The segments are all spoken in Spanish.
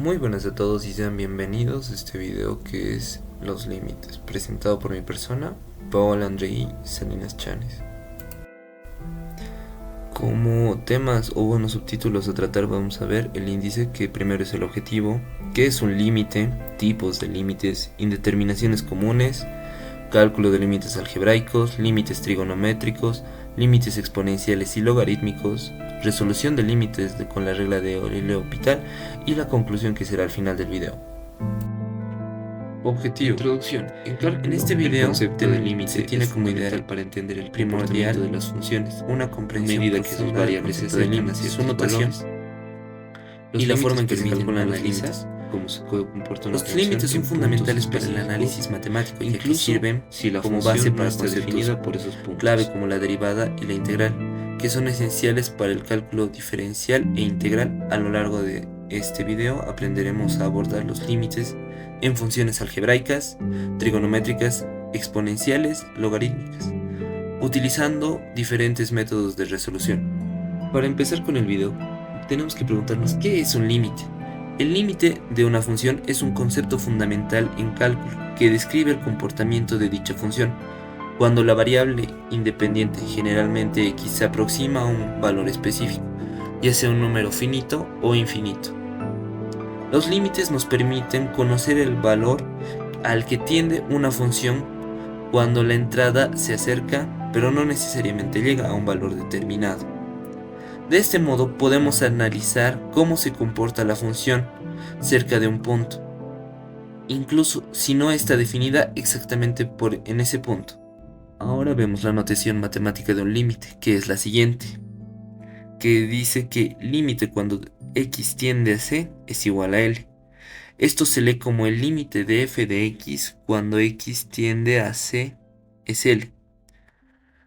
Muy buenas a todos y sean bienvenidos a este video que es Los Límites, presentado por mi persona, Paul Andrei Salinas Chanes. Como temas o buenos subtítulos a tratar vamos a ver el índice, que primero es el objetivo, qué es un límite, tipos de límites, indeterminaciones comunes, cálculo de límites algebraicos, límites trigonométricos, límites exponenciales y logarítmicos, resolución de límites con la regla de Euler-L'Hopital y la conclusión, que será al final del video. Objetivo. Introducción. En este video, el concepto de límite se tiene como ideal para entender el primordial de las funciones, una comprensión medida que sus variables se acercan hacia su notación y la forma en que se calculan los límites. Los límites son fundamentales para el análisis matemático, ya que sirven como base para conceptos por esos puntos clave como la derivada y la integral, que son esenciales para el cálculo diferencial e integral. A lo largo de este video aprenderemos a abordar los límites en funciones algebraicas, trigonométricas, exponenciales, logarítmicas, utilizando diferentes métodos de resolución. Para empezar con el video, tenemos que preguntarnos ¿qué es un límite? El límite de una función es un concepto fundamental en cálculo que describe el comportamiento de dicha función cuando la variable independiente, generalmente x, se aproxima a un valor específico, ya sea un número finito o infinito. Los límites nos permiten conocer el valor al que tiende una función cuando la entrada se acerca, pero no necesariamente llega a un valor determinado. De este modo podemos analizar cómo se comporta la función cerca de un punto, incluso si no está definida exactamente en ese punto. Ahora vemos la notación matemática de un límite, que es la siguiente, que dice que límite cuando x tiende a c es igual a L. Esto se lee como el límite de f de x cuando x tiende a c es L,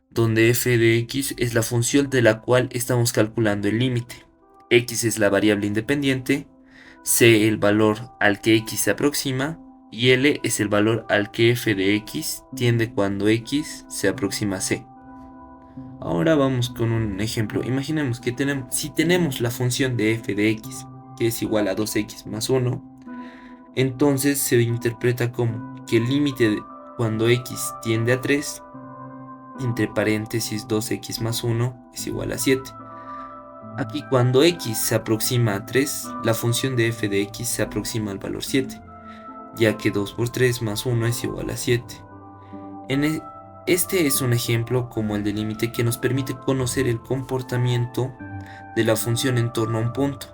donde f de x es la función de la cual estamos calculando el límite, x es la variable independiente, c el valor al que x se aproxima y L es el valor al que f de x tiende cuando x se aproxima a c. Ahora vamos con un ejemplo. Imaginemos que si tenemos la función de f de x, que es igual a 2x más 1, entonces se interpreta como que el límite cuando x tiende a 3, entre paréntesis 2x más 1 es igual a 7. Aquí cuando x se aproxima a 3, la función de f de x se aproxima al valor 7, ya que 2 por 3 más 1 es igual a 7. Este es un ejemplo como el del límite que nos permite conocer el comportamiento de la función en torno a un punto.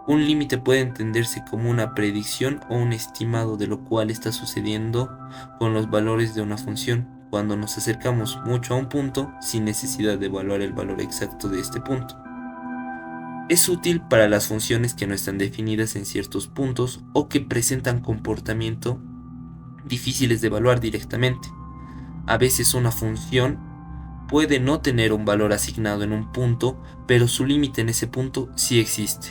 Un límite puede entenderse como una predicción o un estimado de lo cual está sucediendo con los valores de una función cuando nos acercamos mucho a un punto sin necesidad de evaluar el valor exacto de este punto. Es útil para las funciones que no están definidas en ciertos puntos o que presentan comportamiento difíciles de evaluar directamente. A veces una función puede no tener un valor asignado en un punto, pero su límite en ese punto sí existe.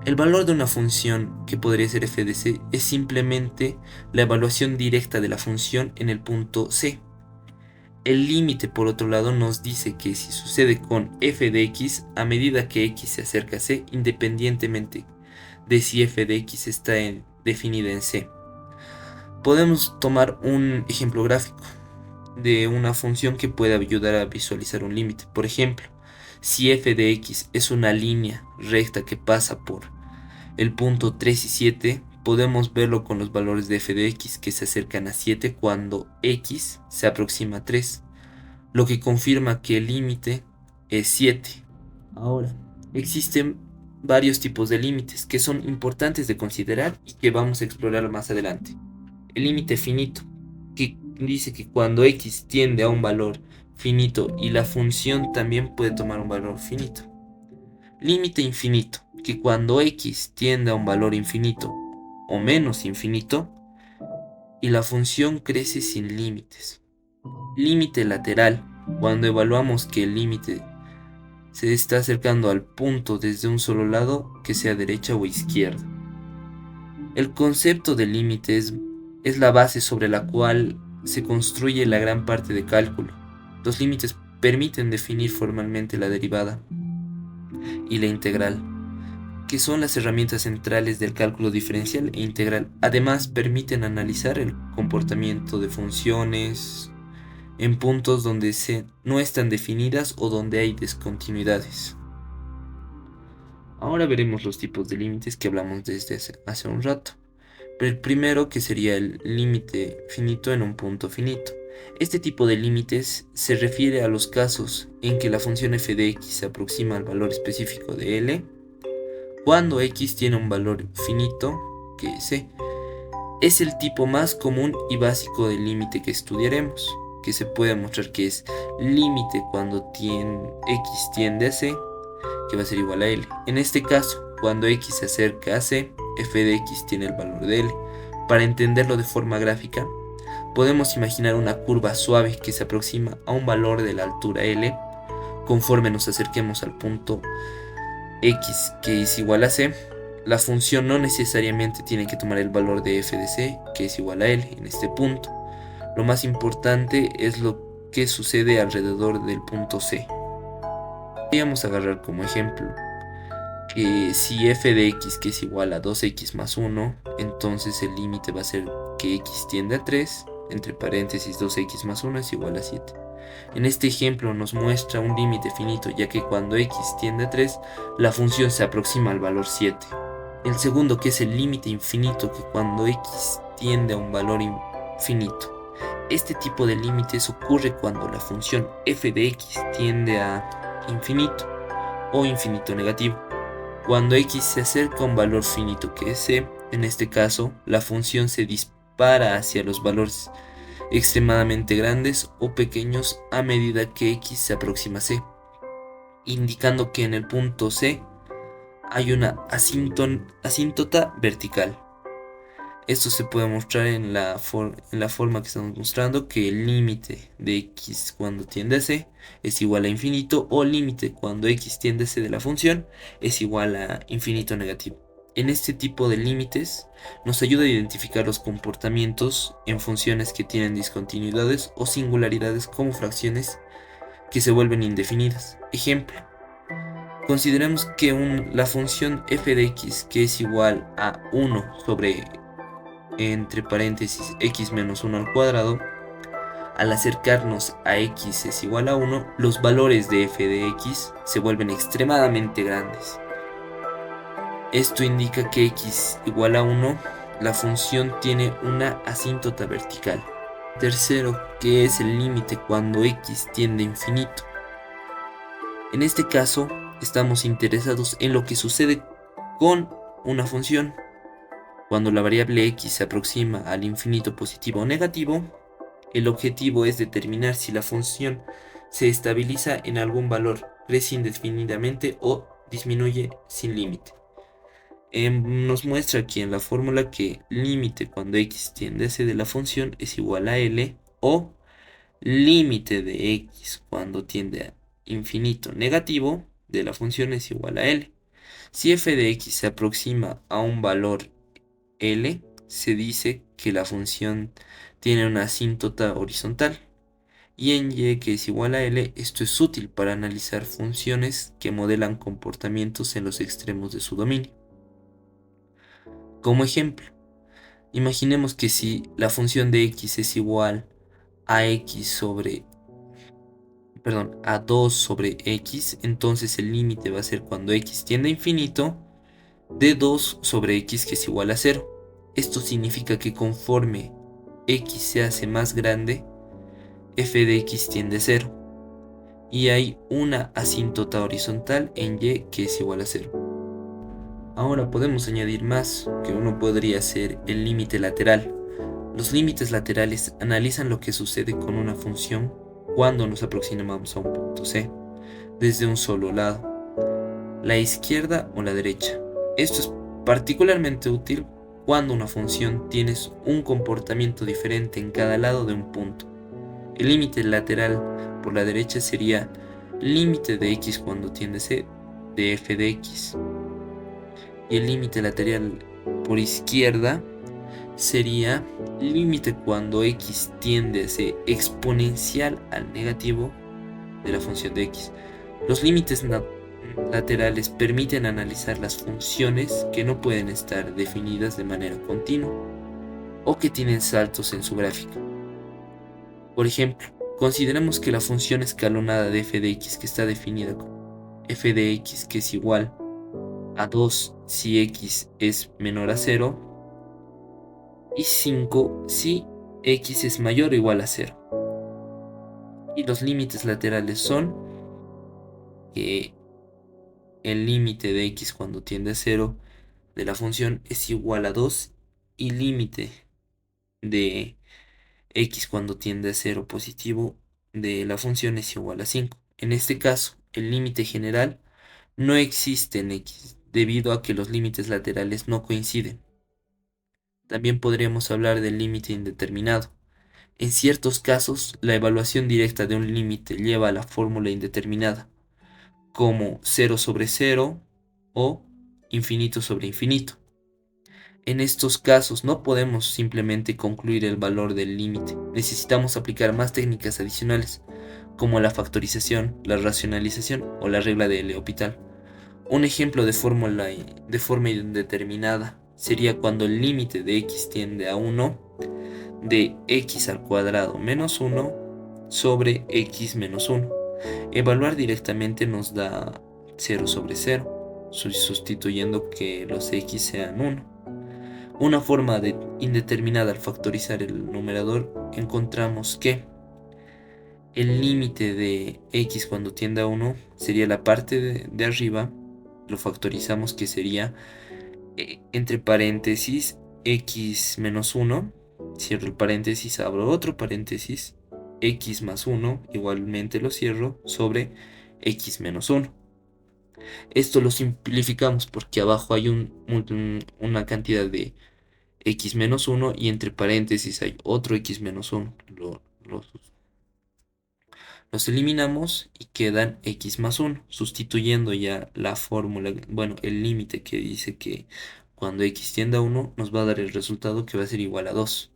El valor de una función, que podría ser f de c, es simplemente la evaluación directa de la función en el punto c. El límite, por otro lado, nos dice que si sucede con f de x, a medida que x se acerca a c, independientemente de si f de x está definida en c. Podemos tomar un ejemplo gráfico de una función que puede ayudar a visualizar un límite. Por ejemplo, si f de x es una línea recta que pasa por el punto 3 y 7, podemos verlo con los valores de f de x que se acercan a 7 cuando x se aproxima a 3, lo que confirma que el límite es 7. Ahora, existen varios tipos de límites que son importantes de considerar y que vamos a explorar más adelante. El límite finito, que dice que cuando x tiende a un valor finito y la función también puede tomar un valor finito. Límite infinito, que cuando x tiende a un valor infinito o menos infinito y la función crece sin límites. Límite lateral, cuando evaluamos que el límite se está acercando al punto desde un solo lado, que sea derecha o izquierda. El concepto de límite es la base sobre la cual se construye la gran parte de cálculo. Los límites permiten definir formalmente la derivada y la integral, que son las herramientas centrales del cálculo diferencial e integral. Además, permiten analizar el comportamiento de funciones en puntos donde no están definidas o donde hay discontinuidades. Ahora veremos los tipos de límites que hablamos desde hace un rato. El primero, que sería el límite finito en un punto finito. Este tipo de límites se refiere a los casos en que la función f de x se aproxima al valor específico de L cuando x tiene un valor finito que es c. Es el tipo más común y básico de límite que estudiaremos, que se puede mostrar que es límite cuando x tiende a c, que va a ser igual a L. En este caso, cuando x se acerca a c, f de x tiene el valor de L. Para entenderlo de forma gráfica, podemos imaginar una curva suave que se aproxima a un valor de la altura L conforme nos acerquemos al punto x que es igual a c. La función no necesariamente tiene que tomar el valor de f de c, que es igual a L en este punto. Lo más importante es lo que sucede alrededor del punto c. Podríamos agarrar como ejemplo que si f de x que es igual a 2x más 1, entonces el límite va a ser que x tiende a 3, entre paréntesis 2x más 1 es igual a 7. En este ejemplo nos muestra un límite finito, ya que cuando x tiende a 3, la función se aproxima al valor 7. El segundo, que es el límite infinito, que cuando x tiende a un valor infinito. Este tipo de límites ocurre cuando la función f de x tiende a infinito o infinito negativo. Cuando x se acerca a un valor finito que es c, en este caso, la función se dispara hacia los valores extremadamente grandes o pequeños a medida que x se aproxima a c, indicando que en el punto c hay una asíntota vertical. Esto se puede mostrar en la forma que estamos mostrando, que el límite de x cuando tiende a c es igual a infinito, o límite cuando x tiende a c de la función es igual a infinito negativo. En este tipo de límites nos ayuda a identificar los comportamientos en funciones que tienen discontinuidades o singularidades como fracciones que se vuelven indefinidas. Ejemplo, consideremos que la función f de x, que es igual a 1 sobre, entre paréntesis, x menos 1 al cuadrado, al acercarnos a x es igual a 1, los valores de f de x se vuelven extremadamente grandes. Esto indica que x igual a 1, la función tiene una asíntota vertical. Tercero, que es el límite cuando x tiende a infinito. En este caso, estamos interesados en lo que sucede con una función. Cuando la variable x se aproxima al infinito positivo o negativo, el objetivo es determinar si la función se estabiliza en algún valor, crece indefinidamente o disminuye sin límite. Nos muestra aquí en la fórmula que límite cuando x tiende a c de la función es igual a L, o límite de x cuando tiende a infinito negativo de la función es igual a L. Si f de x se aproxima a un valor L, se dice que la función tiene una asíntota horizontal. Y en y, que es igual a L, esto es útil para analizar funciones que modelan comportamientos en los extremos de su dominio. Como ejemplo, imaginemos que si la función de x es igual a a 2 sobre x, entonces el límite va a ser cuando x tiende a infinito de 2 sobre x, que es igual a 0. Esto significa que conforme x se hace más grande, f de x tiende a 0. Y hay una asíntota horizontal en y que es igual a 0. Ahora podemos añadir más, que uno podría ser el límite lateral. Los límites laterales analizan lo que sucede con una función cuando nos aproximamos a un punto C, desde un solo lado, la izquierda o la derecha. Esto es particularmente útil cuando una función tiene un comportamiento diferente en cada lado de un punto. El límite lateral por la derecha sería límite de x cuando tiende a c de f de x. Y el límite lateral por izquierda sería límite cuando x tiende a ser exponencial al negativo de la función de x. Los límites laterales permiten analizar las funciones que no pueden estar definidas de manera continua o que tienen saltos en su gráfica. Por ejemplo, consideremos que la función escalonada de f de x, que está definida como f de x, que es igual a 2 si x es menor a 0 y 5 si x es mayor o igual a 0. Y los límites laterales son que el límite de x cuando tiende a 0 de la función es igual a 2 y límite de x cuando tiende a 0 positivo de la función es igual a 5. En este caso, el límite general no existe en x debido a que los límites laterales no coinciden. También podríamos hablar del límite indeterminado. En ciertos casos, la evaluación directa de un límite lleva a la fórmula indeterminada, como 0 sobre 0 o infinito sobre infinito. En estos casos no podemos simplemente concluir el valor del límite, necesitamos aplicar más técnicas adicionales, como la factorización, la racionalización o la regla de L'Hopital. Un ejemplo de forma indeterminada sería cuando el límite de x tiende a 1 de x al cuadrado menos 1 sobre x menos 1. Evaluar directamente nos da 0 sobre 0, sustituyendo que los x sean 1. Una forma indeterminada al factorizar el numerador, encontramos que el límite de x cuando tiende a 1 sería la parte de arriba, lo factorizamos, que sería entre paréntesis x menos 1, cierro el paréntesis, abro otro paréntesis, x más 1, igualmente lo cierro, sobre x menos 1. Esto lo simplificamos porque abajo hay una cantidad de x menos 1 y entre paréntesis hay otro x menos 1. Los eliminamos y quedan x más 1, sustituyendo ya la fórmula, bueno, el límite que dice que cuando x tiende a 1 nos va a dar el resultado que va a ser igual a 2.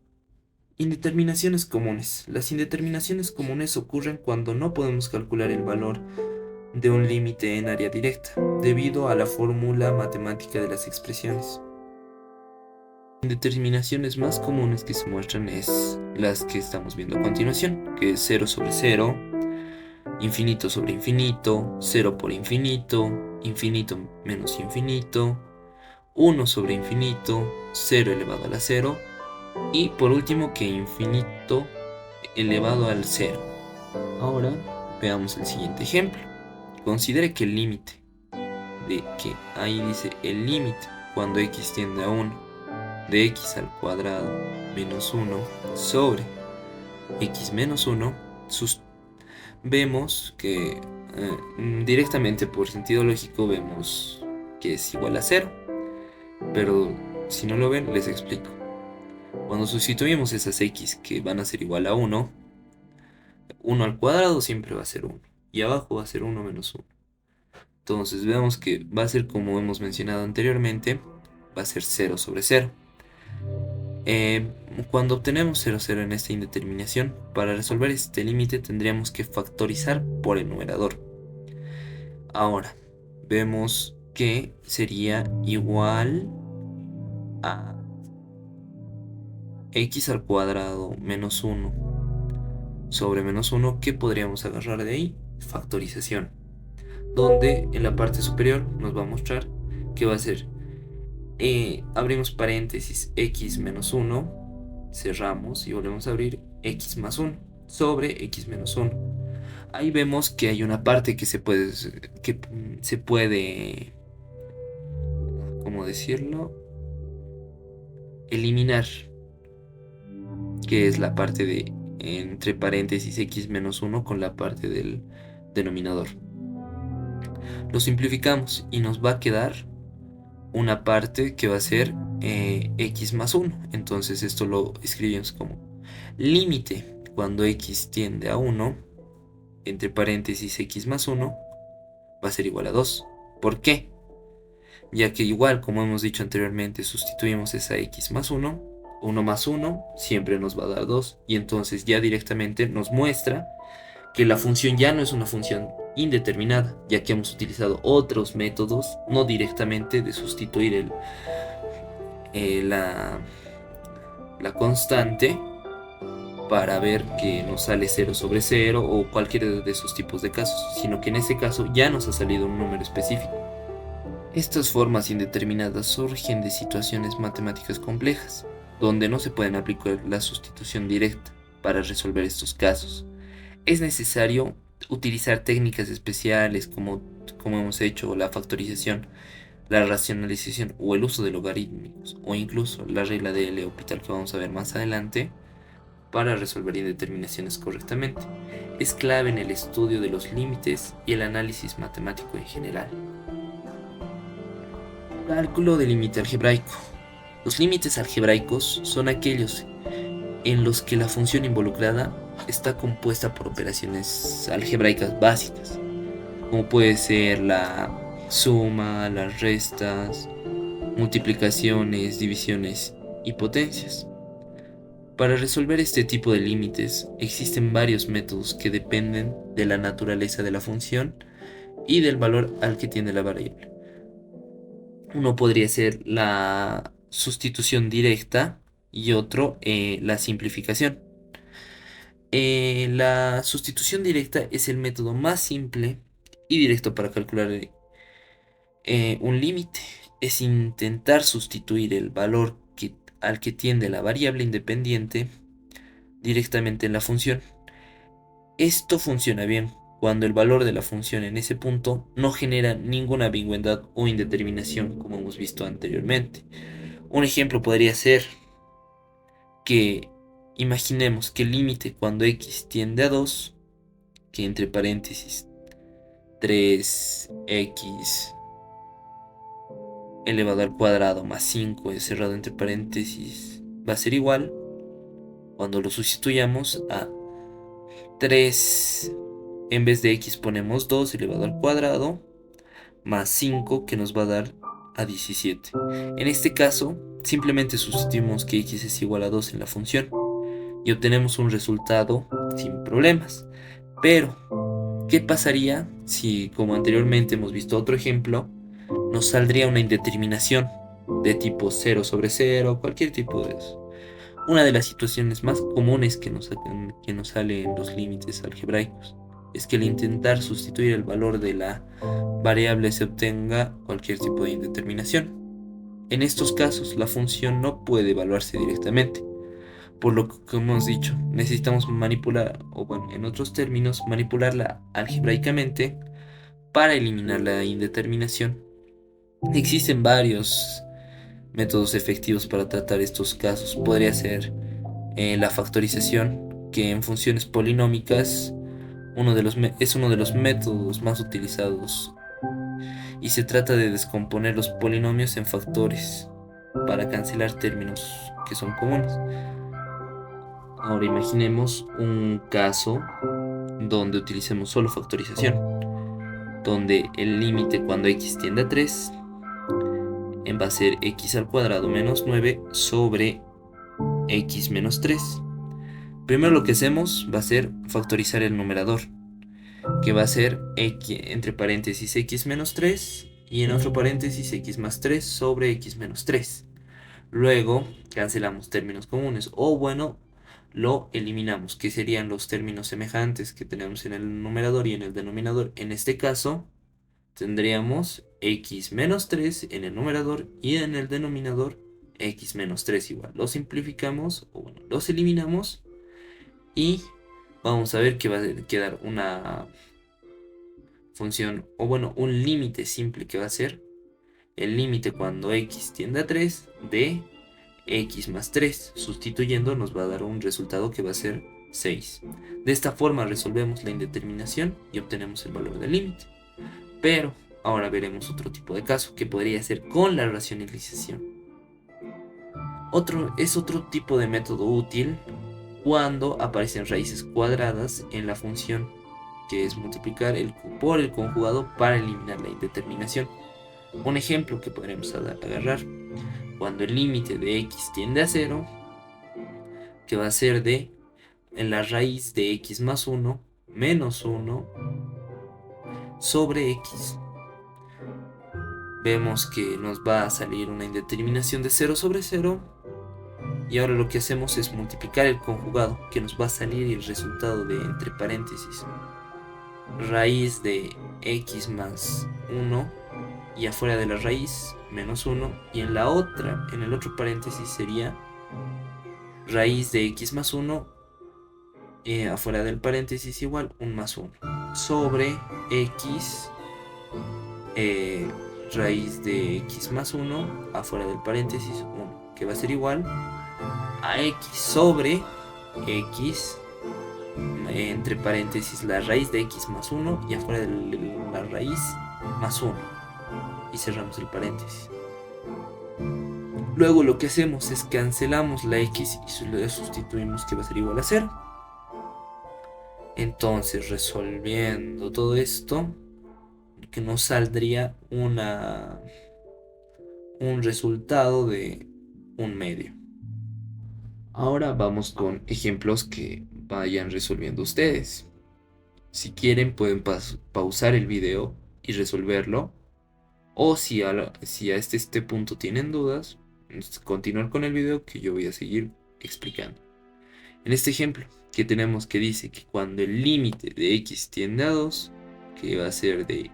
Indeterminaciones comunes. Las indeterminaciones comunes ocurren cuando no podemos calcular el valor de un límite en área directa, debido a la fórmula matemática de las expresiones. Indeterminaciones más comunes que se muestran es las que estamos viendo a continuación, que es 0 sobre 0, infinito sobre infinito, 0 por infinito, infinito menos infinito, 1 sobre infinito, 0 elevado a la 0, y por último que infinito elevado al 0. Ahora veamos el siguiente ejemplo. Considere que el límite de que ahí dice el límite cuando x tiende a 1 de x al cuadrado menos 1 sobre x menos 1, vemos que directamente por sentido lógico vemos que es igual a 0, pero si no lo ven les explico. Cuando sustituimos esas x que van a ser igual a 1, 1 al cuadrado siempre va a ser 1 y abajo va a ser 1 menos 1. Entonces vemos que va a ser, como hemos mencionado anteriormente, va a ser 0 sobre 0. Cuando obtenemos 0, 0 en esta indeterminación, para resolver este límite tendríamos que factorizar por el numerador. Ahora, vemos que sería igual a x al cuadrado menos 1 sobre menos 1, que podríamos agarrar de ahí, factorización, donde en la parte superior nos va a mostrar que va a ser abrimos paréntesis x menos 1, cerramos y volvemos a abrir x más 1 sobre x menos 1. Ahí vemos que hay una parte que se puede, ¿cómo decirlo?, eliminar, que es la parte de entre paréntesis x menos 1 con la parte del denominador. Lo simplificamos y nos va a quedar una parte que va a ser x más 1. Entonces esto lo escribimos como límite cuando x tiende a 1, entre paréntesis x más 1, va a ser igual a 2. ¿Por qué? Ya que igual, como hemos dicho anteriormente, sustituimos esa x más 1, 1 más 1 siempre nos va a dar 2, y entonces ya directamente nos muestra que la función ya no es una función indeterminada, ya que hemos utilizado otros métodos, no directamente de sustituir la constante para ver que nos sale 0 sobre 0 o cualquiera de esos tipos de casos, sino que en ese caso ya nos ha salido un número específico. Estas formas indeterminadas surgen de situaciones matemáticas complejas, donde no se pueden aplicar la sustitución directa para resolver estos casos. Es necesario utilizar técnicas especiales como hemos hecho la factorización, la racionalización o el uso de logarítmicos, o incluso la regla de L'Hopital que vamos a ver más adelante, para resolver indeterminaciones correctamente. Es clave en el estudio de los límites y el análisis matemático en general. Cálculo de límite algebraico. Los límites algebraicos son aquellos en los que la función involucrada está compuesta por operaciones algebraicas básicas, como puede ser la suma, las restas, multiplicaciones, divisiones y potencias. Para resolver este tipo de límites existen varios métodos que dependen de la naturaleza de la función y del valor al que tiende la variable. Uno podría ser la sustitución directa y otro la simplificación. La sustitución directa es el método más simple y directo para calcular un límite. Es intentar sustituir el valor al que tiende la variable independiente directamente en la función. Esto funciona bien cuando el valor de la función en ese punto no genera ninguna ambigüedad o indeterminación, como hemos visto anteriormente. Un ejemplo podría ser que imaginemos que el límite cuando x tiende a 2, que entre paréntesis 3x elevado al cuadrado más 5 cerrado entre paréntesis va a ser igual, cuando lo sustituyamos a 3, en vez de x ponemos 2 elevado al cuadrado más 5, que nos va a dar a 17. En este caso, simplemente sustituimos que x es igual a 2 en la función y obtenemos un resultado sin problemas. Pero, ¿qué pasaría si, como anteriormente hemos visto otro ejemplo, nos saldría una indeterminación de tipo 0 sobre 0, cualquier tipo de eso? Una de las situaciones más comunes que nos sale en los límites algebraicos es que al intentar sustituir el valor de la variable se obtenga cualquier tipo de indeterminación. En estos casos, la función no puede evaluarse directamente, por lo que hemos dicho, necesitamos manipular, o bueno, en otros términos, manipularla algebraicamente para eliminar la indeterminación. Existen varios métodos efectivos para tratar estos casos. Podría ser la factorización, que en funciones polinómicas es uno de los métodos más utilizados, y se trata de descomponer los polinomios en factores para cancelar términos que son comunes. Ahora imaginemos un caso donde utilicemos solo factorización, donde el límite cuando x tiende a 3 va a ser x al cuadrado menos 9 sobre x menos 3. Primero lo que hacemos va a ser factorizar el numerador, que va a ser x, entre paréntesis x menos 3 y en otro paréntesis x más 3 sobre x menos 3. Luego cancelamos términos comunes, o bueno, lo eliminamos, que serían los términos semejantes que tenemos en el numerador y en el denominador. En este caso tendríamos x menos 3 en el numerador y en el denominador x menos 3 igual. Lo simplificamos, o bueno, los eliminamos y vamos a ver que va a quedar una función, o bueno, un límite simple, que va a ser el límite cuando x tiende a 3 de x más 3. Sustituyendo nos va a dar un resultado que va a ser 6. De esta forma resolvemos la indeterminación y obtenemos el valor del límite. Pero ahora veremos otro tipo de caso, que podría ser con la racionalización. Otro tipo de método útil cuando aparecen raíces cuadradas en la función, que es multiplicar por el conjugado para eliminar la indeterminación. Un ejemplo que podremos agarrar, cuando el límite de x tiende a 0, que va a ser en la raíz de x más 1 menos 1 sobre x. Vemos que nos va a salir una indeterminación de 0 sobre 0. Y ahora lo que hacemos es multiplicar el conjugado, que nos va a salir el resultado de, entre paréntesis, raíz de x más 1, y afuera de la raíz menos 1, y en el otro paréntesis sería raíz de x más 1, afuera del paréntesis igual 1 más 1, sobre x, raíz de x más 1, afuera del paréntesis 1, que va a ser igual a x sobre x, entre paréntesis la raíz de x más 1 y afuera de la raíz más 1, y cerramos el paréntesis. Luego lo que hacemos es cancelamos la x y le sustituimos que va a ser igual a 0. Entonces, resolviendo todo esto, que nos saldría un resultado de 1/2. Ahora vamos con ejemplos que vayan resolviendo ustedes. Si quieren pueden pausar el video y resolverlo, o si a este punto tienen dudas, continuar con el video que yo voy a seguir explicando. En este ejemplo que tenemos, que dice que cuando el límite de x tiende a 2, que va a ser de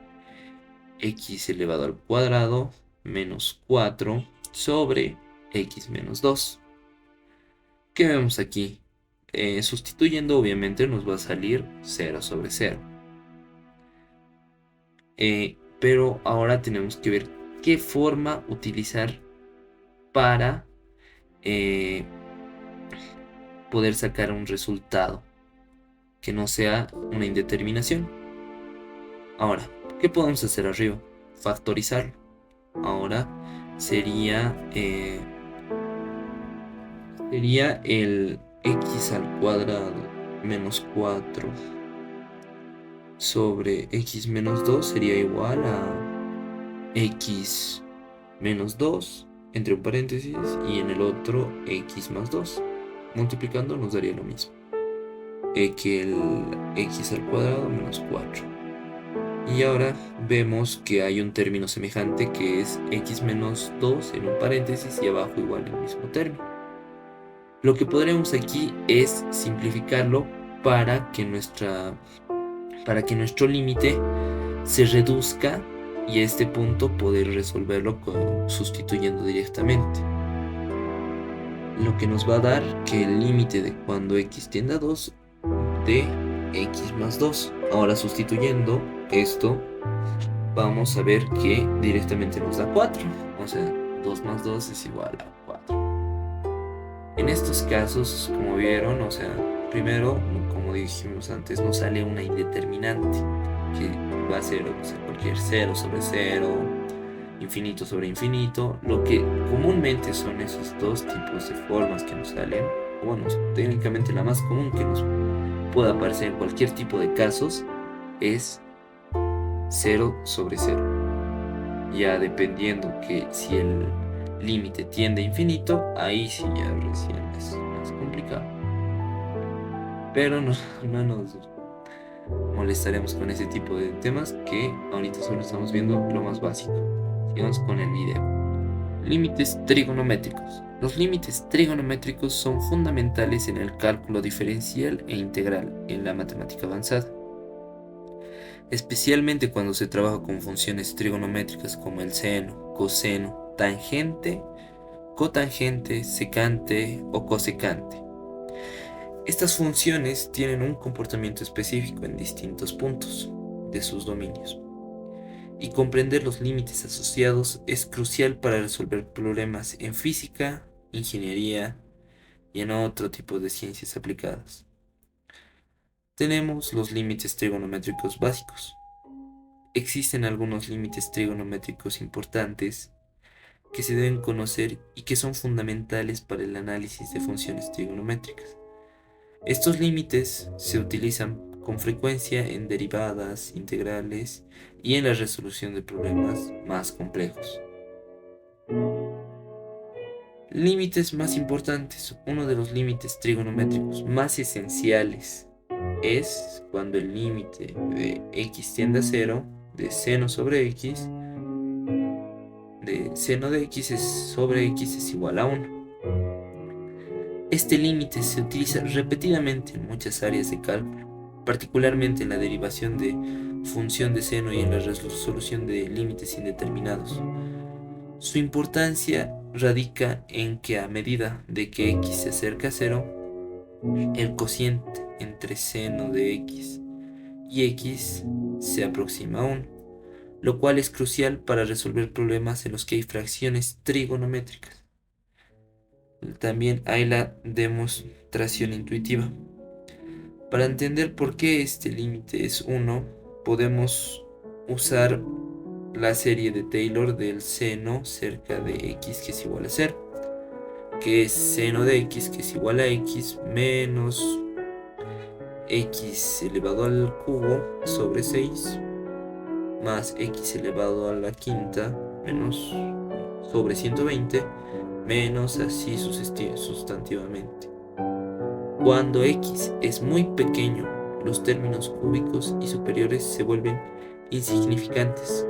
x elevado al cuadrado menos 4 sobre x menos 2. ¿Qué vemos aquí? Sustituyendo, obviamente nos va a salir 0 sobre 0. Pero ahora tenemos que ver qué forma utilizar para poder sacar un resultado que no sea una indeterminación. Ahora, ¿qué podemos hacer arriba? Factorizarlo. Ahora sería el x al cuadrado menos 4 sobre x menos 2 sería igual a x menos 2 entre un paréntesis y en el otro x más 2. Multiplicando nos daría lo mismo, que el x al cuadrado menos 4. Y ahora vemos que hay un término semejante que es x menos 2 en un paréntesis y abajo igual el mismo término. Lo que podremos aquí es simplificarlo para que nuestro límite se reduzca y a este punto poder resolverlo sustituyendo directamente. Lo que nos va a dar que el límite de cuando x tiende a 2 de x más 2. Ahora sustituyendo esto, vamos a ver que directamente nos da 4. O sea, 2 más 2 es igual a 4. En estos casos, como vieron, o sea, primero, como dijimos antes, nos sale una indeterminante, que va a ser, o sea, cualquier 0 sobre 0, infinito sobre infinito. Lo que comúnmente son esos dos tipos de formas que nos salen, bueno, técnicamente la más común que nos puede aparecer en cualquier tipo de casos es 0 sobre 0. Ya dependiendo que si el límite tiende a infinito, ahí sí ya recién es más complicado. Pero no nos molestaremos con ese tipo de temas, que ahorita solo estamos viendo lo más básico. Sigamos con el video. Límites trigonométricos. Los límites trigonométricos son fundamentales en el cálculo diferencial e integral en la matemática avanzada, especialmente cuando se trabaja con funciones trigonométricas como el seno, coseno, tangente, cotangente, secante o cosecante. Estas funciones tienen un comportamiento específico en distintos puntos de sus dominios, y comprender los límites asociados es crucial para resolver problemas en física, ingeniería y en otro tipo de ciencias aplicadas. Tenemos los límites trigonométricos básicos. Existen algunos límites trigonométricos importantes que se deben conocer y que son fundamentales para el análisis de funciones trigonométricas. Estos límites se utilizan con frecuencia en derivadas, integrales y en la resolución de problemas más complejos. Límites más importantes. Uno de los límites trigonométricos más esenciales es cuando el límite de x tiende a 0 de seno sobre x de seno de x sobre x es igual a 1. Este límite se utiliza repetidamente en muchas áreas de cálculo, particularmente en la derivación de función de seno y en la resolución de límites indeterminados. Su importancia radica en que a medida de que x se acerca a 0, el cociente entre seno de x y x se aproxima a 1, lo cual es crucial para resolver problemas en los que hay fracciones trigonométricas. También hay la demostración intuitiva. Para entender por qué este límite es 1, podemos usar la serie de Taylor del seno cerca de x que es igual a 0, que es seno de x que es igual a x menos x elevado al cubo sobre 6 más x elevado a la quinta menos sobre 120 menos así sustantivamente. Cuando x es muy pequeño, los términos cúbicos y superiores se vuelven insignificantes,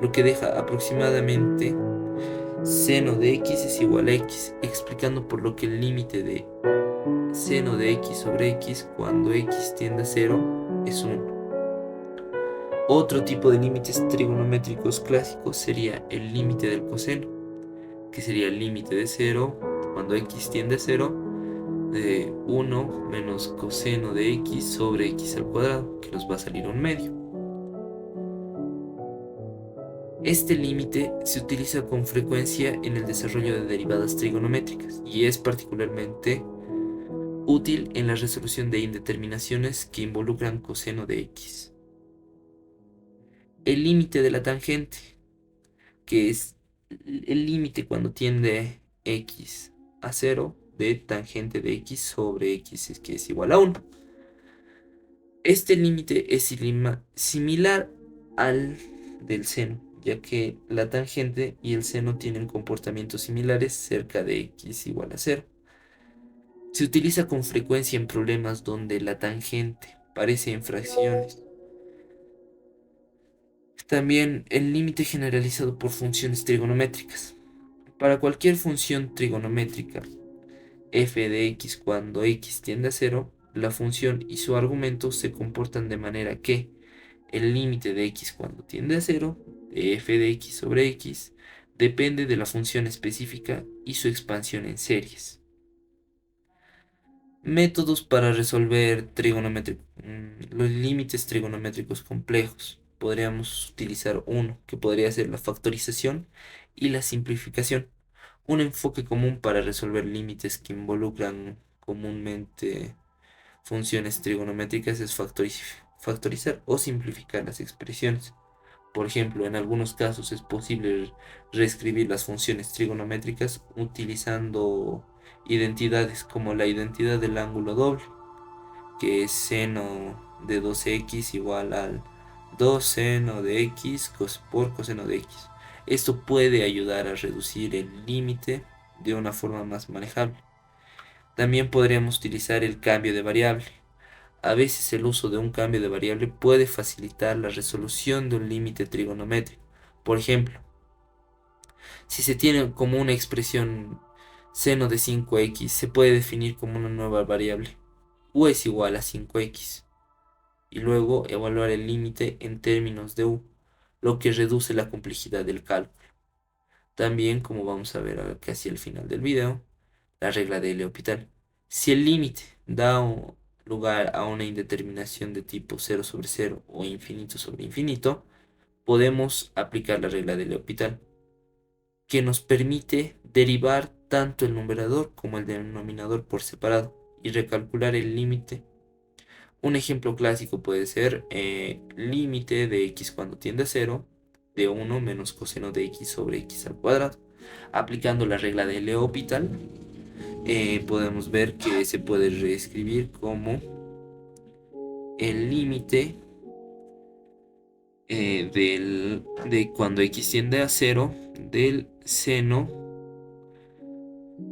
lo que deja aproximadamente seno de x es igual a x, explicando por lo que el límite de seno de x sobre x cuando x tiende a 0 es 1. Otro tipo de límites trigonométricos clásicos sería el límite del coseno, que sería el límite de 0 cuando x tiende a 0 de 1 menos coseno de x sobre x al cuadrado, que nos va a salir un medio. Este límite se utiliza con frecuencia en el desarrollo de derivadas trigonométricas y es particularmente útil en la resolución de indeterminaciones que involucran coseno de x. El límite de la tangente, que es el límite cuando tiende x a 0 de tangente de x sobre x, que es igual a 1. Este límite es similar al del seno, ya que la tangente y el seno tienen comportamientos similares cerca de x igual a 0. Se utiliza con frecuencia en problemas donde la tangente parece en fracciones. También el límite generalizado por funciones trigonométricas. Para cualquier función trigonométrica f de x cuando x tiende a 0, la función y su argumento se comportan de manera que el límite de x cuando tiende a 0 de f de x sobre x depende de la función específica y su expansión en series. Métodos para resolver los límites trigonométricos complejos. Podríamos utilizar uno, que podría ser la factorización y la simplificación. Un enfoque común para resolver límites que involucran comúnmente funciones trigonométricas es factorizar o simplificar las expresiones. Por ejemplo, en algunos casos es posible reescribir las funciones trigonométricas utilizando identidades como la identidad del ángulo doble, que es seno de 2x igual al 2 seno de x por coseno de x. Esto puede ayudar a reducir el límite de una forma más manejable. También podríamos utilizar el cambio de variable. A veces el uso de un cambio de variable puede facilitar la resolución de un límite trigonométrico. Por ejemplo, si se tiene como una expresión seno de 5x, se puede definir como una nueva variable, u es igual a 5x, y luego evaluar el límite en términos de u, lo que reduce la complejidad del cálculo. También, como vamos a ver casi al final del video, la regla de L'Hopital. Si el límite da lugar a una indeterminación de tipo 0 sobre 0 o infinito sobre infinito, podemos aplicar la regla de L'Hopital, que nos permite derivar tanto el numerador como el denominador por separado y recalcular el límite. Un ejemplo clásico puede ser límite de x cuando tiende a 0 de 1 menos coseno de x sobre x al cuadrado. Aplicando la regla de L'Hopital, podemos ver que se puede reescribir como el límite de cuando x tiende a 0 del seno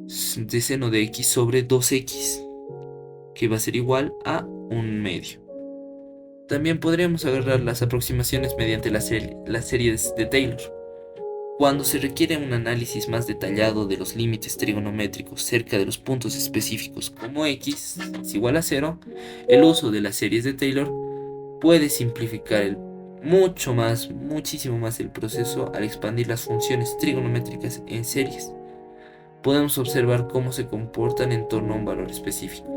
de x sobre 2x, que va a ser igual a un medio. También podríamos agarrar las aproximaciones mediante las series de Taylor. Cuando se requiere un análisis más detallado de los límites trigonométricos cerca de los puntos específicos como x es igual a 0, el uso de las series de Taylor puede simplificar muchísimo más el proceso al expandir las funciones trigonométricas en series. Podemos observar cómo se comportan en torno a un valor específico.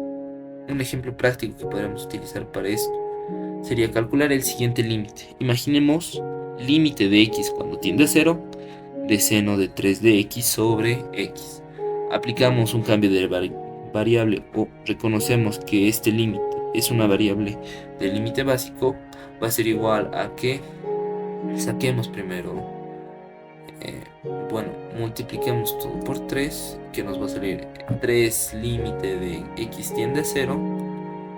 Un ejemplo práctico que podríamos utilizar para esto sería calcular el siguiente límite. Imaginemos límite de x cuando tiende a 0 de seno de 3 de x sobre x. Aplicamos un cambio de variable o reconocemos que este límite es una variable del límite básico. Va a ser igual a que saquemos primero, multipliquemos todo por 3, que nos va a salir 3 límite de x tiende a 0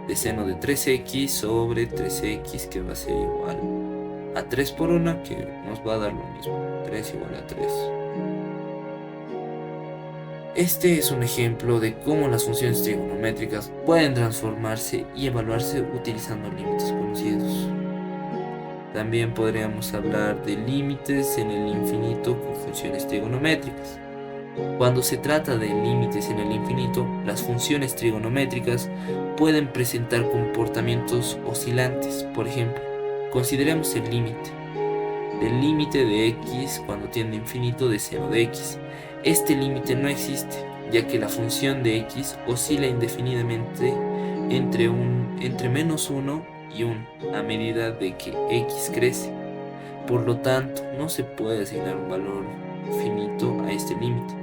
de seno de 3x sobre 3x, que va a ser igual a 3 por 1, que nos va a dar lo mismo, 3 igual a 3. Este es un ejemplo de cómo las funciones trigonométricas pueden transformarse y evaluarse utilizando límites conocidos. También podríamos hablar de límites en el infinito con funciones trigonométricas. Cuando se trata de límites en el infinito, las funciones trigonométricas pueden presentar comportamientos oscilantes. Por ejemplo, consideremos el límite del límite de x cuando tiende a infinito de seno de x. Este límite no existe, ya que la función de x oscila indefinidamente entre menos 1 y 1 a medida de que x crece. Por lo tanto, no se puede asignar un valor finito a este límite.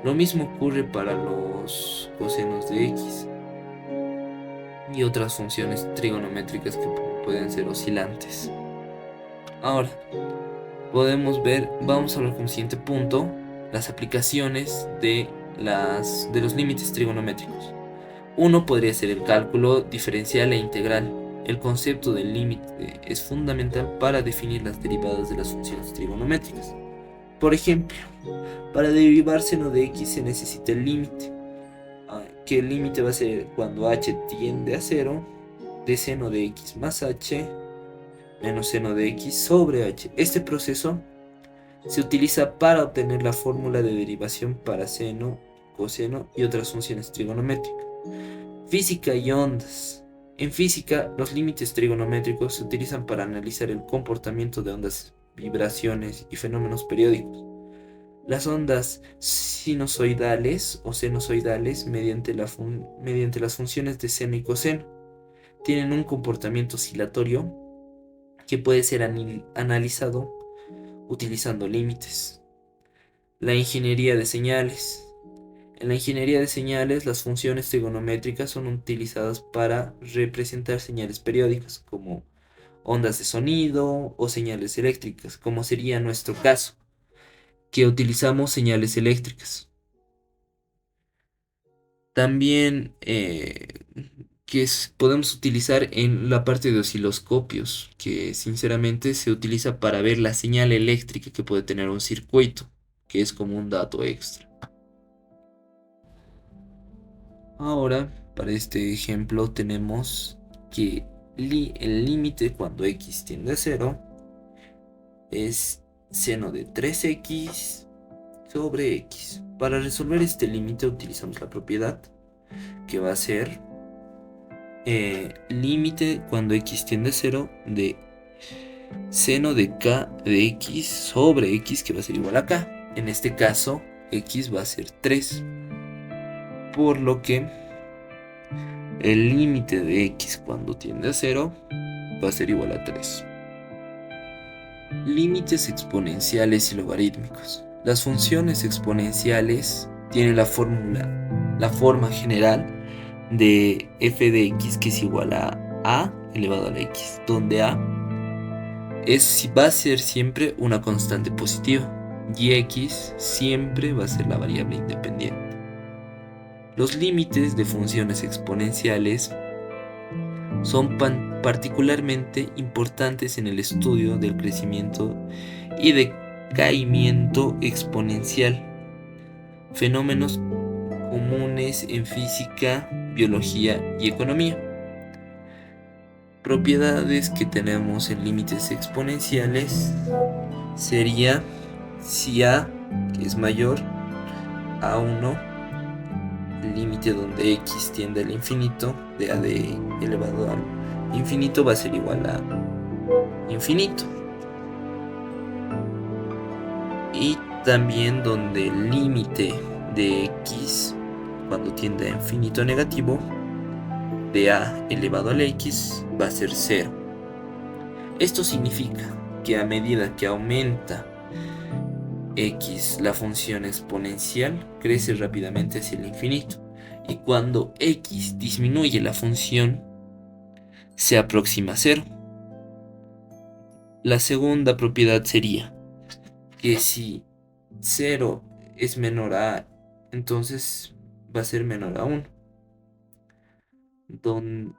Lo mismo ocurre para los cosenos de x y otras funciones trigonométricas que pueden ser oscilantes. Ahora, vamos a hablar con el siguiente punto, las aplicaciones de los límites trigonométricos. Uno podría ser el cálculo diferencial e integral. El concepto del límite es fundamental para definir las derivadas de las funciones trigonométricas. Por ejemplo, para derivar seno de x se necesita el límite, que el límite va a ser cuando h tiende a 0 de seno de x más h menos seno de x sobre h. Este proceso se utiliza para obtener la fórmula de derivación para seno, coseno y otras funciones trigonométricas. Física y ondas. En física, los límites trigonométricos se utilizan para analizar el comportamiento de ondas, vibraciones y fenómenos periódicos. Las ondas sinusoidales o sinusoidales, mediante las funciones de seno y coseno, tienen un comportamiento oscilatorio que puede ser analizado utilizando límites. La ingeniería de señales. En la ingeniería de señales, las funciones trigonométricas son utilizadas para representar señales periódicas como ondas de sonido o señales eléctricas, como sería nuestro caso, que utilizamos señales eléctricas. También podemos utilizar en la parte de osciloscopios, que sinceramente se utiliza para ver la señal eléctrica que puede tener un circuito, que es como un dato extra. Ahora, para este ejemplo tenemos que el límite cuando x tiende a 0 es seno de 3x sobre x. Para resolver este límite utilizamos la propiedad, que va a ser límite cuando x tiende a 0 de seno de k de x sobre x, que va a ser igual a k. En este caso, x va a ser 3. Por lo que el límite de x cuando tiende a 0 va a ser igual a 3. Límites exponenciales y logarítmicos. Las funciones exponenciales tienen la forma general de f de x, que es igual a elevado a la x, donde a va a ser siempre una constante positiva y x siempre va a ser la variable independiente. Los límites de funciones exponenciales son particularmente importantes en el estudio del crecimiento y decaimiento exponencial, fenómenos comunes en física, biología y economía. propiedades que tenemos en límites exponenciales sería si a, que es mayor a 1, el límite donde x tiende al infinito, de a de elevado al infinito va a ser igual a infinito. Y también donde el límite de x cuando tiende a infinito negativo, de a elevado al x va a ser 0. Esto significa que a medida que aumenta x, la función exponencial crece rápidamente hacia el infinito, y cuando x disminuye, la función se aproxima a 0. La segunda propiedad sería que si 0 es menor a, entonces va a ser menor a 1,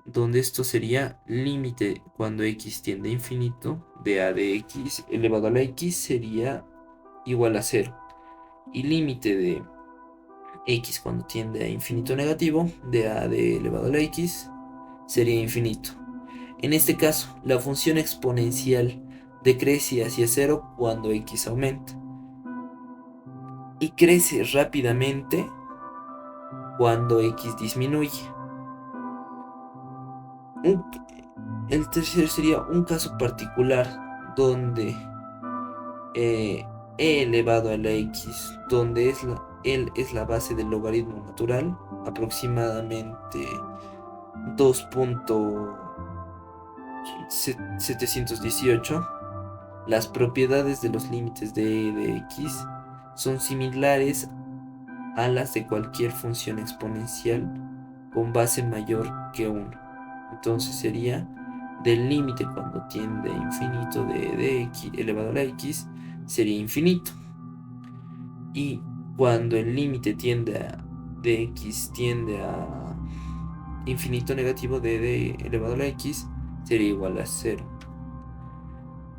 donde esto sería límite cuando x tiende a infinito, de a de x elevado a la x sería igual a 0, y límite de x cuando tiende a infinito negativo, de a de elevado a la x sería infinito. En este caso, la función exponencial decrece hacia 0 cuando x aumenta, y crece rápidamente cuando x disminuye. El tercero sería un caso particular donde e elevado a la x, donde L es la base del logaritmo natural, aproximadamente 2.718. Las propiedades de los límites de e de x son similares a las de cualquier función exponencial con base mayor que 1. Entonces sería del límite cuando tiende a infinito de x elevado a la x sería infinito, y cuando el límite de x tiende a infinito negativo de elevado a la x sería igual a 0.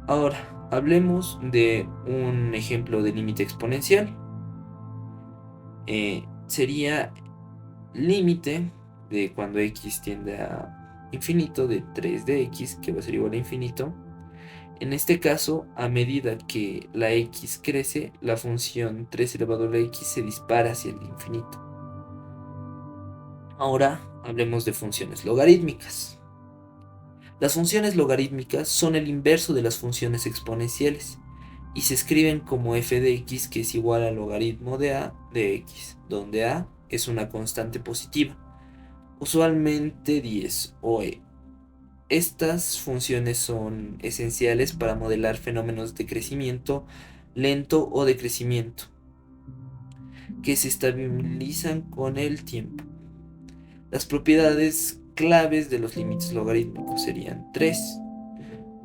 Ahora hablemos de un ejemplo de límite exponencial. Sería límite de cuando x tiende a infinito de 3 de x, que va a ser igual a infinito. En este caso, a medida que la x crece, la función 3 elevado a la x se dispara hacia el infinito. Ahora hablemos de funciones logarítmicas. Las funciones logarítmicas son el inverso de las funciones exponenciales y se escriben como f de x, que es igual al logaritmo de a de x, donde a es una constante positiva, usualmente 10 o e. Estas funciones son esenciales para modelar fenómenos de crecimiento lento o de crecimiento que se estabilizan con el tiempo. Las propiedades claves de los límites logarítmicos serían 3.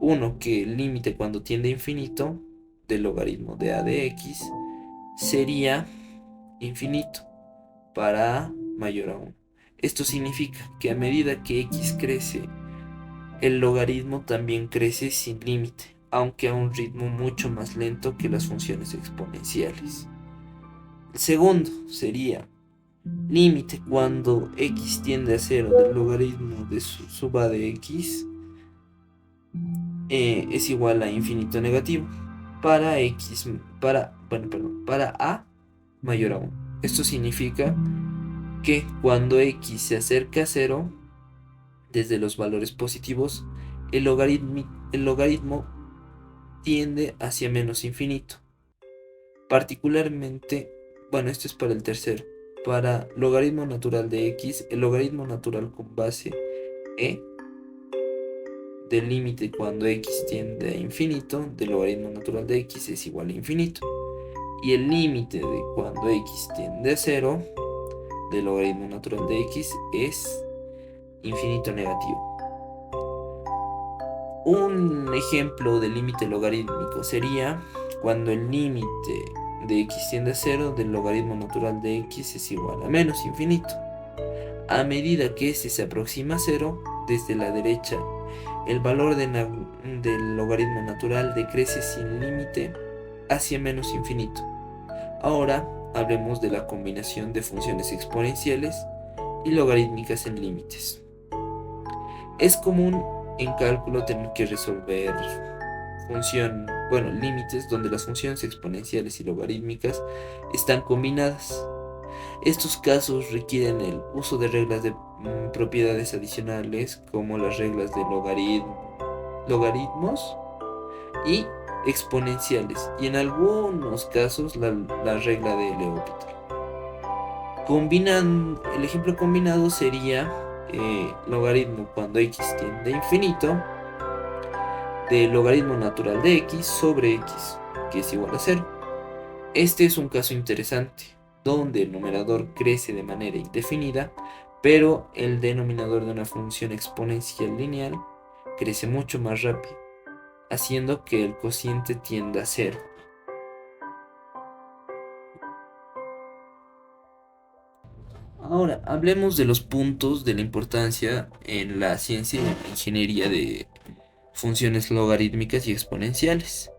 1. Que el límite cuando tiende a infinito del logaritmo de a de x sería infinito para a mayor a 1. Esto significa que a medida que x crece, el logaritmo también crece sin límite, aunque a un ritmo mucho más lento que las funciones exponenciales. El segundo sería límite cuando x tiende a 0 del logaritmo de sub a de x es igual a infinito negativo para a mayor a 1. Esto significa que cuando x se acerca a 0 desde los valores positivos, el logaritmo tiende hacia menos infinito. Particularmente, esto es para el tercero. Para logaritmo natural de x, el logaritmo natural con base e del límite cuando x tiende a infinito del logaritmo natural de x es igual a infinito. Y el límite de cuando x tiende a 0 del logaritmo natural de x es infinito negativo. Un ejemplo de límite logarítmico sería cuando el límite de x tiende a 0 del logaritmo natural de x es igual a menos infinito. A medida que este se aproxima a 0, desde la derecha, el valor del logaritmo natural decrece sin límite hacia menos infinito. Ahora hablemos de la combinación de funciones exponenciales y logarítmicas en límites. Es común en cálculo tener que resolver límites donde las funciones exponenciales y logarítmicas están combinadas. Estos casos requieren el uso de reglas de propiedades adicionales como las reglas de logaritmos y exponenciales, y en algunos casos la regla de L'Hopital. El ejemplo combinado sería logaritmo cuando x tiende a infinito del logaritmo natural de x sobre x, que es igual a 0. Este es un caso interesante, donde el numerador crece de manera indefinida, pero el denominador de una función exponencial lineal crece mucho más rápido, haciendo que el cociente tienda a 0. Ahora, hablemos de los puntos de la importancia en la ciencia y en la ingeniería de funciones logarítmicas y exponenciales.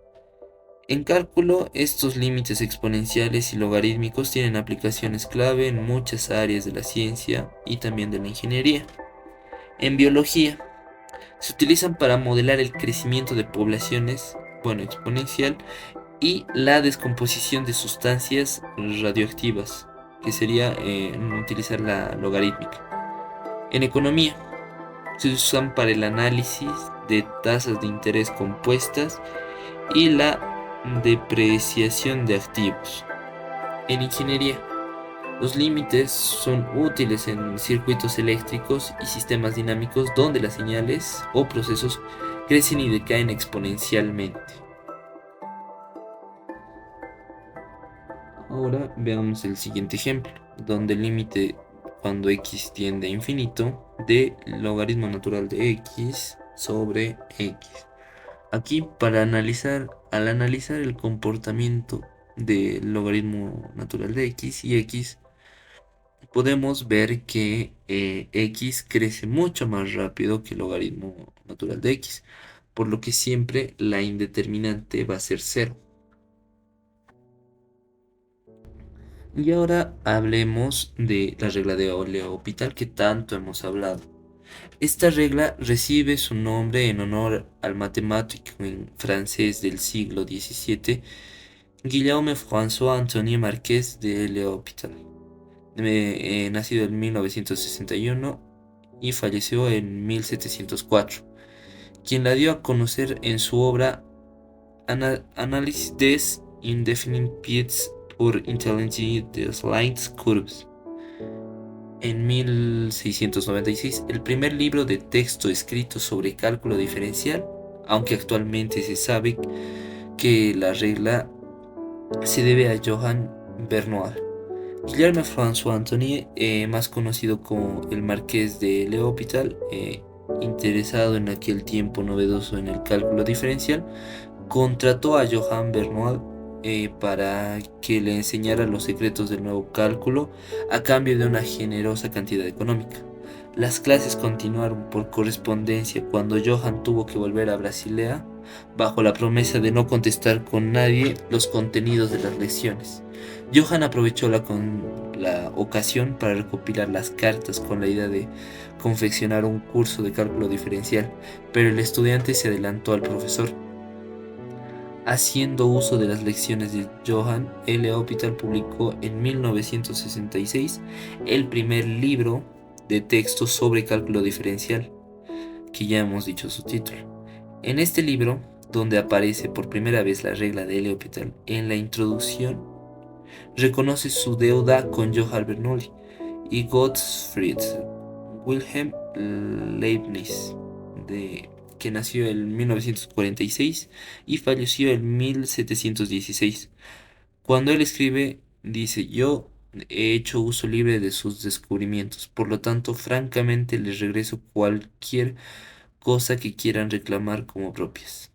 En cálculo, estos límites exponenciales y logarítmicos tienen aplicaciones clave en muchas áreas de la ciencia y también de la ingeniería. En biología, se utilizan para modelar el crecimiento de poblaciones, exponencial, y la descomposición de sustancias radioactivas, que sería utilizar la logarítmica. En economía, se usan para el análisis de tasas de interés compuestas y la depreciación de activos. En ingeniería, los límites son útiles en circuitos eléctricos y sistemas dinámicos donde las señales o procesos crecen y decaen exponencialmente. Ahora veamos el siguiente ejemplo, donde el límite cuando x tiende a infinito de logaritmo natural de x sobre x. Aquí, al analizar el comportamiento del logaritmo natural de x y x, podemos ver que x crece mucho más rápido que el logaritmo natural de x, por lo que siempre la indeterminante va a ser 0. Y ahora hablemos de la regla de L'Hopital que tanto hemos hablado. Esta regla recibe su nombre en honor al matemático francés del siglo XVII, Guillaume François Antoine Marqués de L'Hopital, nacido en 1961 y falleció en 1704, quien la dio a conocer en su obra Analyse des indefinibles pour intelligence des lines curves. En 1696, el primer libro de texto escrito sobre cálculo diferencial, aunque actualmente se sabe que la regla se debe a Johann Bernoulli. Guillermo François Antoine, más conocido como el Marqués de L'Hopital, interesado en aquel tiempo novedoso en el cálculo diferencial, contrató a Johann Bernoulli para que le enseñara los secretos del nuevo cálculo a cambio de una generosa cantidad económica. Las clases continuaron por correspondencia cuando Johann tuvo que volver a Basilea bajo la promesa de no contestar con nadie los contenidos de las lecciones. Johann aprovechó la ocasión para recopilar las cartas con la idea de confeccionar un curso de cálculo diferencial, pero el estudiante se adelantó al profesor. Haciendo uso de las lecciones de Johann, L'Hopital publicó en 1966 el primer libro de texto sobre cálculo diferencial, que ya hemos dicho su título. En este libro, donde aparece por primera vez la regla de L'Hopital en la introducción, reconoce su deuda con Johann Bernoulli y Gottfried Wilhelm Leibniz, que nació en 1946 y falleció en 1716. Cuando él escribe, dice: yo he hecho uso libre de sus descubrimientos, por lo tanto, francamente les regreso cualquier cosa que quieran reclamar como propias.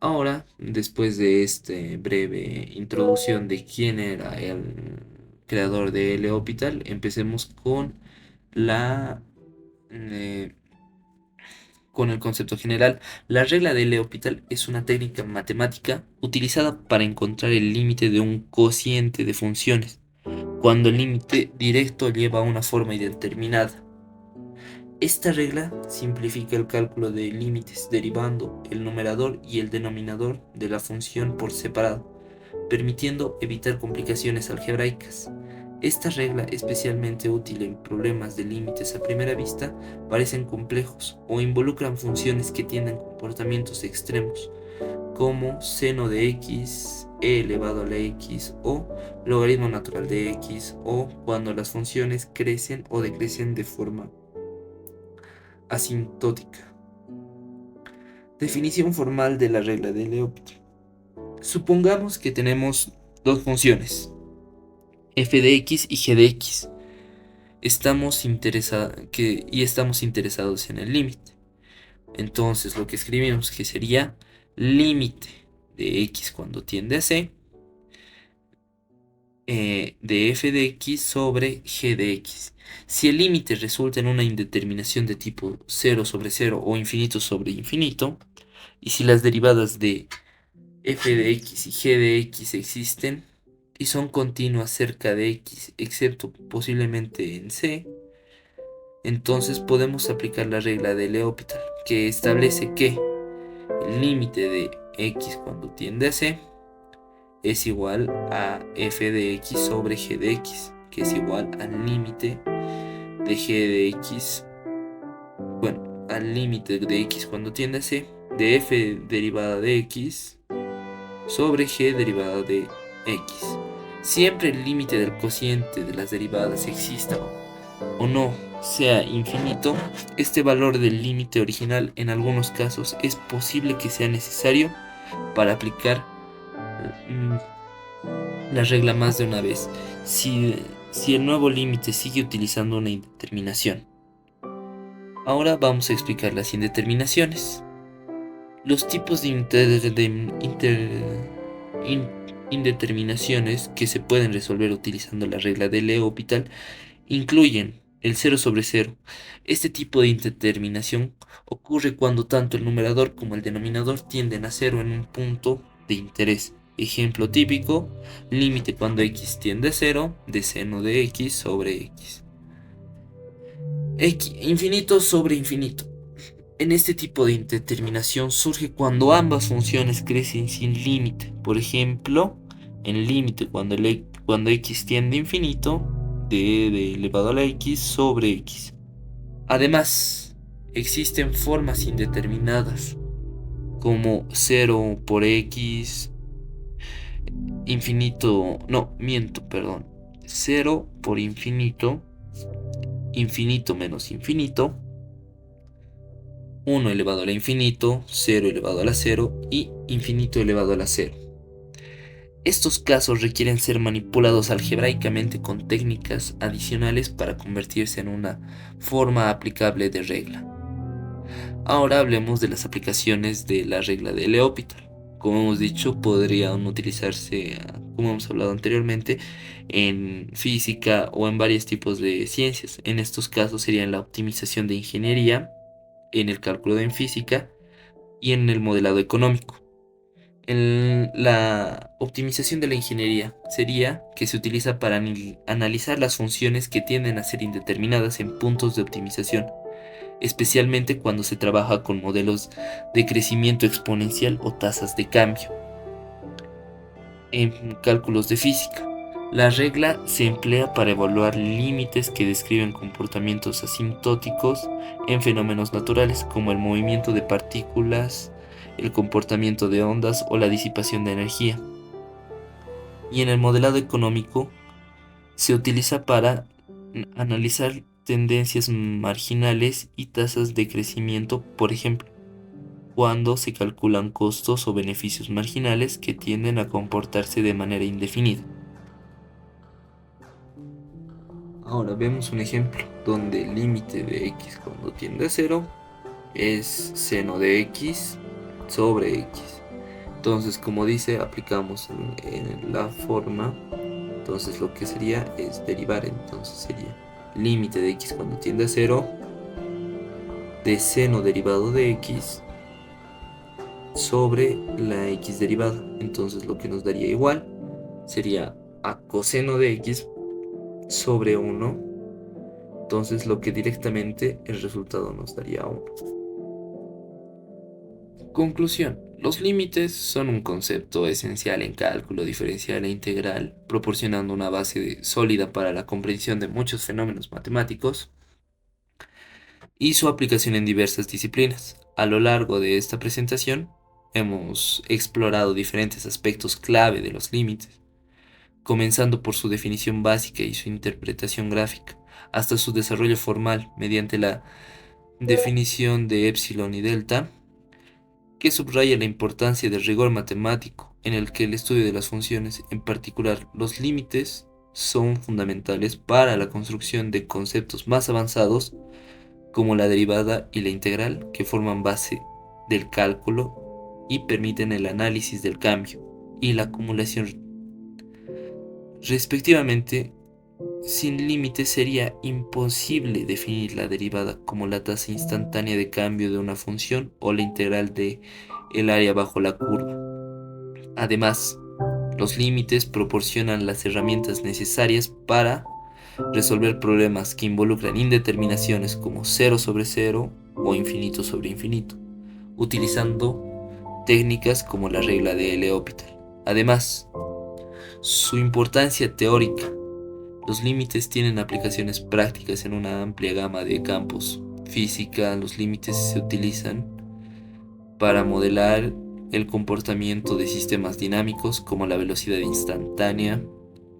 Ahora, después de esta breve introducción de quién era el creador de L'Hopital, empecemos eh, con el concepto general. La regla de L'Hopital es una técnica matemática utilizada para encontrar el límite de un cociente de funciones, cuando el límite directo lleva a una forma indeterminada. Esta regla simplifica el cálculo de límites derivando el numerador y el denominador de la función por separado, permitiendo evitar complicaciones algebraicas. Esta regla, especialmente útil en problemas de límites a primera vista, parecen complejos o involucran funciones que tienen comportamientos extremos, como seno de x, e elevado a la x o logaritmo natural de x, o cuando las funciones crecen o decrecen de forma asintótica. Definición formal de la regla de L'Hopital. Supongamos que tenemos dos funciones, f de x y g de x. Estamos interesados en el límite. Entonces lo que escribimos que sería límite de x cuando tiende a c de f de x sobre g de x. Si el límite resulta en una indeterminación de tipo 0 sobre 0 o infinito sobre infinito, y si las derivadas de f de x y g de x existen y son continuas cerca de x, excepto posiblemente en c, entonces podemos aplicar la regla de L'Hopital, que establece que el límite de x cuando tiende a c es igual a f de x sobre g de x, que es igual al límite de g de x, al límite de x cuando tiende a c, de f derivada de x sobre g derivada de x. Siempre el límite del cociente de las derivadas exista o no sea infinito, este valor del límite original en algunos casos es posible que sea necesario para aplicar la regla más de una vez, si el nuevo límite sigue utilizando una indeterminación. Ahora vamos a explicar las indeterminaciones. Los tipos de indeterminaciones que se pueden resolver utilizando la regla de L'Hopital incluyen el 0 sobre 0. Este tipo de indeterminación ocurre cuando tanto el numerador como el denominador tienden a 0 en un punto de interés. Ejemplo típico, límite cuando x tiende a 0 de seno de x sobre x. Infinito sobre infinito. En este tipo de indeterminación surge cuando ambas funciones crecen sin límite. Por ejemplo, en límite cuando x tiende a infinito de elevado a la x sobre x. Además, existen formas indeterminadas como 0 por x, 0 por infinito, infinito menos infinito, 1 elevado a la infinito, 0 elevado a la 0 y infinito elevado a la 0. Estos casos requieren ser manipulados algebraicamente con técnicas adicionales para convertirse en una forma aplicable de regla. Ahora hablemos de las aplicaciones de la regla de L'Hopital. Como hemos dicho, podrían utilizarse, como hemos hablado anteriormente, en física o en varios tipos de ciencias. En estos casos serían la optimización de ingeniería, en el cálculo en física y en el modelado económico. En la optimización de la ingeniería sería que se utiliza para analizar las funciones que tienden a ser indeterminadas en puntos de optimización, especialmente cuando se trabaja con modelos de crecimiento exponencial o tasas de cambio. En cálculos de física, la regla se emplea para evaluar límites que describen comportamientos asintóticos en fenómenos naturales como el movimiento de partículas, el comportamiento de ondas o la disipación de energía. Y en el modelado económico se utiliza para analizar tendencias marginales y tasas de crecimiento, por ejemplo, cuando se calculan costos o beneficios marginales que tienden a comportarse de manera indefinida. Ahora vemos un ejemplo donde el límite de x cuando tiende a 0 es seno de x sobre x. Entonces, como dice, aplicamos en la forma. Entonces lo que sería es derivar. Entonces sería límite de x cuando tiende a 0 de seno derivado de x sobre la x derivada. Entonces lo que nos daría igual sería a coseno de x sobre 1 entonces lo que directamente el resultado nos daría 1. Conclusión. Los límites son un concepto esencial en cálculo diferencial e integral, proporcionando una base sólida para la comprensión de muchos fenómenos matemáticos y su aplicación en diversas disciplinas. A lo largo de esta presentación, hemos explorado diferentes aspectos clave de los límites, comenzando por su definición básica y su interpretación gráfica, hasta su desarrollo formal mediante la definición de epsilon y delta, que subraya la importancia del rigor matemático en el que el estudio de las funciones, en particular los límites, son fundamentales para la construcción de conceptos más avanzados como la derivada y la integral, que forman base del cálculo y permiten el análisis del cambio y la acumulación respectivamente. Sin límites sería imposible definir la derivada como la tasa instantánea de cambio de una función o la integral de el área bajo la curva. Además, los límites proporcionan las herramientas necesarias para resolver problemas que involucran indeterminaciones como cero sobre cero o infinito sobre infinito, utilizando técnicas como la regla de L'Hopital. Además, su importancia teórica. Los límites tienen aplicaciones prácticas en una amplia gama de campos. Física, los límites se utilizan para modelar el comportamiento de sistemas dinámicos como la velocidad instantánea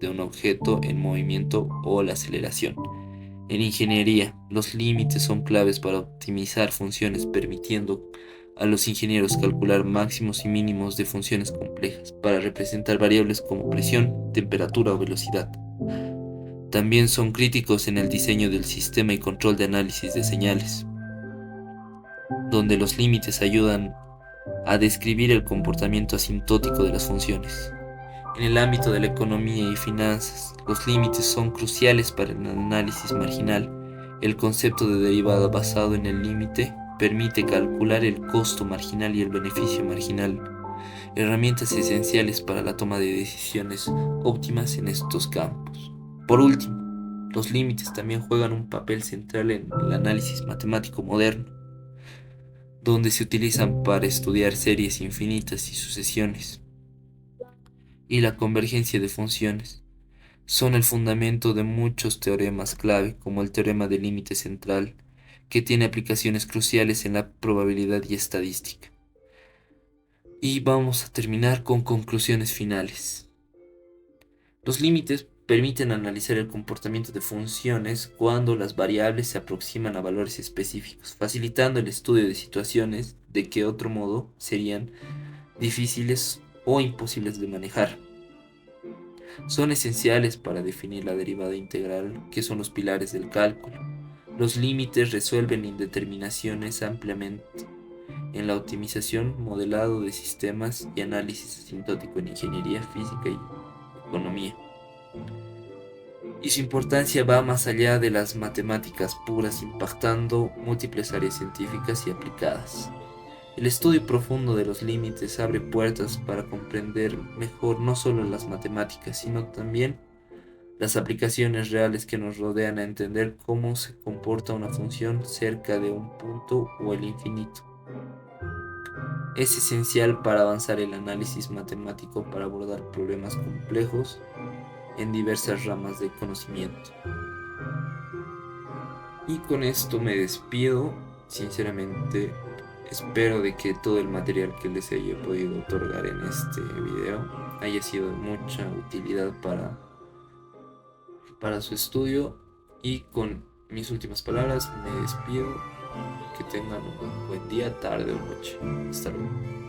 de un objeto en movimiento o la aceleración. En ingeniería, los límites son claves para optimizar funciones, permitiendo a los ingenieros calcular máximos y mínimos de funciones complejas para representar variables como presión, temperatura o velocidad. También son críticos en el diseño del sistema y control de análisis de señales, donde los límites ayudan a describir el comportamiento asintótico de las funciones. En el ámbito de la economía y finanzas, los límites son cruciales para el análisis marginal. El concepto de derivada basado en el límite permite calcular el costo marginal y el beneficio marginal, herramientas esenciales para la toma de decisiones óptimas en estos campos. Por último, los límites también juegan un papel central en el análisis matemático moderno, donde se utilizan para estudiar series infinitas y sucesiones, y la convergencia de funciones. Son el fundamento de muchos teoremas clave, como el teorema del límite central, que tiene aplicaciones cruciales en la probabilidad y estadística. Y vamos a terminar con conclusiones finales. Los límites permiten analizar el comportamiento de funciones cuando las variables se aproximan a valores específicos, facilitando el estudio de situaciones de que otro modo serían difíciles o imposibles de manejar. Son esenciales para definir la derivada integral, que son los pilares del cálculo. Los límites resuelven indeterminaciones ampliamente en la optimización, modelado de sistemas y análisis asintótico en ingeniería, física y economía. Y su importancia va más allá de las matemáticas puras, impactando múltiples áreas científicas y aplicadas. El estudio profundo de los límites abre puertas para comprender mejor no solo las matemáticas, sino también las aplicaciones reales que nos rodean, a entender cómo se comporta una función cerca de un punto o el infinito. Es esencial para avanzar el análisis matemático para abordar problemas complejos en diversas ramas de conocimiento. Y con esto me despido. Sinceramente, espero de que todo el material que les haya podido otorgar en este video haya sido de mucha utilidad para su estudio. Y con mis últimas palabras me despido. Que tengan un buen día, tarde o noche. Hasta luego.